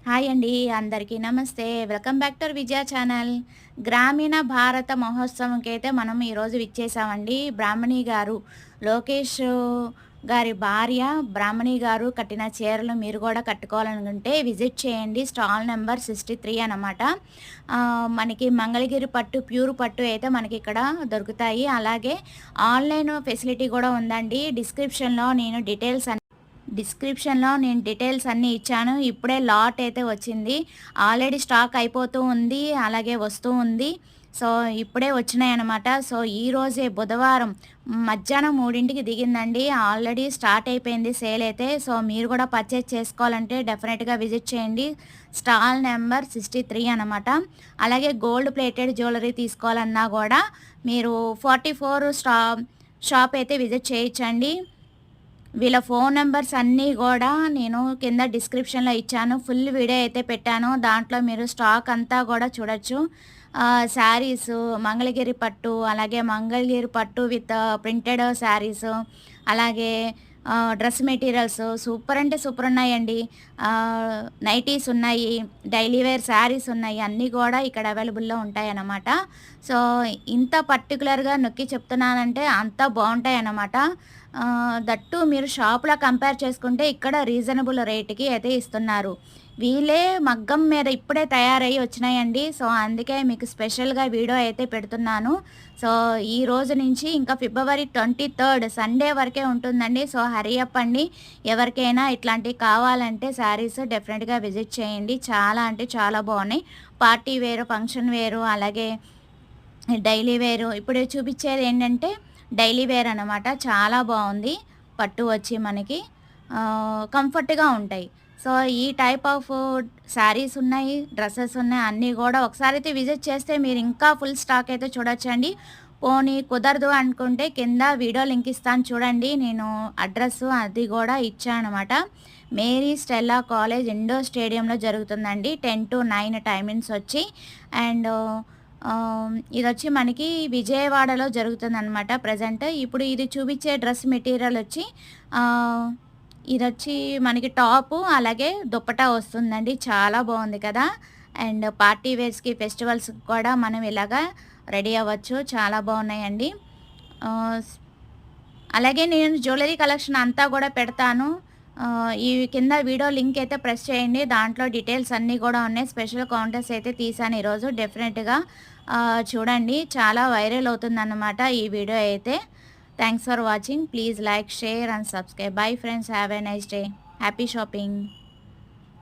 Hi అండి. అందరికీ నమస్తే. Welcome back to Vijaya channel. గ్రామీణ భారత మహోత్సవంకైతే మనం ఈరోజు విచ్చేసామండి. బ్రాహ్మణి గారు, లోకేష్ గారి భార్య బ్రాహ్మణి గారు కట్టిన చీరలు మీరు కూడా కట్టుకోవాలనుకుంటే విజిట్ చేయండి. స్టాల్ నెంబర్ 63 అనమాట. మనకి మంగళగిరి పట్టు, ప్యూర్ పట్టు అయితే మనకి ఇక్కడ దొరుకుతాయి. అలాగే ఆన్‌లైన్ ఫెసిలిటీ కూడా ఉందండి. డిస్క్రిప్షన్‌లో నేను డీటెయిల్స్ అన్నీ ఇచ్చాను. ఇప్పుడే లాట్ అయితే వచ్చింది. ఆల్రెడీ స్టాక్ అయిపోతూ ఉంది. అలాగే వస్తూ ఉంది. సో, ఇప్పుడే వచ్చినాయన్నమాట. సో, ఈరోజే బుధవారం మధ్యాహ్నం 3కి దిగిందండి. ఆల్రెడీ స్టార్ట్ అయిపోయింది సేల్ అయితే. సో, మీరు కూడా పర్చేజ్ చేసుకోవాలంటే డెఫినెట్‌గా విజిట్ చేయండి. స్టాల్ నెంబర్ 63 అనమాట. అలాగే గోల్డ్ ప్లేటెడ్ జ్యువెలరీ తీసుకోవాలన్నా కూడా మీరు 44 షాప్ అయితే విజిట్ చేయొచ్చండి. వీళ్ళ ఫోన్ నెంబర్స్ అన్నీ కూడా నేను కింద డిస్క్రిప్షన్లో ఇచ్చాను. ఫుల్ వీడియో అయితే పెట్టాను. దాంట్లో మీరు స్టాక్ అంతా కూడా చూడొచ్చు. శారీసు, మంగళగిరి పట్టు, అలాగే మంగళగిరి పట్టు విత్ ప్రింటెడ్ శారీసు, అలాగే డ్రెస్ మెటీరియల్స్ సూపర్ అంటే సూపర్ ఉన్నాయండి. నైటీస్ ఉన్నాయి, డైలీ వేర్ శారీస్ ఉన్నాయి, అన్నీ కూడా ఇక్కడ అవైలబుల్లో ఉంటాయన్నమాట. సో, ఇంత పర్టికులర్గా నొక్కి చెప్తున్నానంటే అంత బాగుంటాయన్నమాట. దట్టు మీరు షాప్లో కంపేర్ చేసుకుంటే ఇక్కడ రీజనబుల్ రేటుకి అయితే ఇస్తున్నారు. వీళ్ళే మగ్గం మీద ఇప్పుడే తయారయ్యి వచ్చినాయండి. సో, అందుకే మీకు స్పెషల్గా వీడియో అయితే పెడుతున్నాను. సో, ఈ రోజు నుంచి ఇంకా ఫిబ్రవరి 23 సండే వరకే ఉంటుందండి. సో, హరీ అప్ అండి. ఎవరికైనా ఇట్లాంటివి కావాలంటే శారీస్ డెఫినెట్గా విజిట్ చేయండి. చాలా అంటే చాలా బాగున్నాయి. పార్టీ వేరు, ఫంక్షన్ వేరు, అలాగే డైలీ వేరు. ఇప్పుడు చూపించేది ఏంటంటే డైలీ వేర్ అనమాట. చాలా బాగుంది. పట్టు వచ్చి మనకి కంఫర్ట్గా ఉంటాయి. సో, ఈ టైప్ ఆఫ్ శారీస్ ఉన్నాయి, డ్రెస్సెస్ ఉన్నాయి, అన్నీ కూడా ఒకసారి అయితే విజిట్ చేస్తే మీరు ఇంకా ఫుల్ స్టాక్ అయితే చూడొచ్చండి. పోనీ కుదరదు అనుకుంటే కింద వీడియో లింక్ ఇస్తాను చూడండి. నేను అడ్రస్ అది కూడా ఇచ్చాను అనమాట. మేరీ స్టెల్లా కాలేజ్ ఇండోర్ స్టేడియంలో జరుగుతుందండి. 10 to 9 టైమింగ్స్ వచ్చి. అండ్ ఇదొచ్చి మనకి విజయవాడలో జరుగుతుందనమాట ప్రజెంట్. ఇప్పుడు ఇది చూపించే డ్రెస్ మెటీరియల్ వచ్చి ఇదొచ్చి మనకి టాపు, అలాగే దుప్పటా వస్తుందండి. చాలా బాగుంది కదా. అండ్ పార్టీ వేర్స్కి, ఫెస్టివల్స్కి కూడా మనం ఇలాగా రెడీ అవ్వచ్చు. చాలా బాగున్నాయండి. అలాగే నేను జ్యువెలరీ కలెక్షన్ అంతా కూడా పెడతాను. ఈ కింద వీడియో లింక్ అయితే ప్రెస్ చేయండి. దాంట్లో డీటెయిల్స్ అన్నీ కూడా ఉన్నాయి. స్పెషల్ కౌంటర్స్ అయితే తీసాను ఈరోజు. డెఫినెట్గా చూడండి. చాలా వైరల్ అవుతుందన్నమాట ఈ వీడియో అయితే. Thanks for watching. Please like, share and subscribe. Bye friends. Have a nice day. Happy shopping.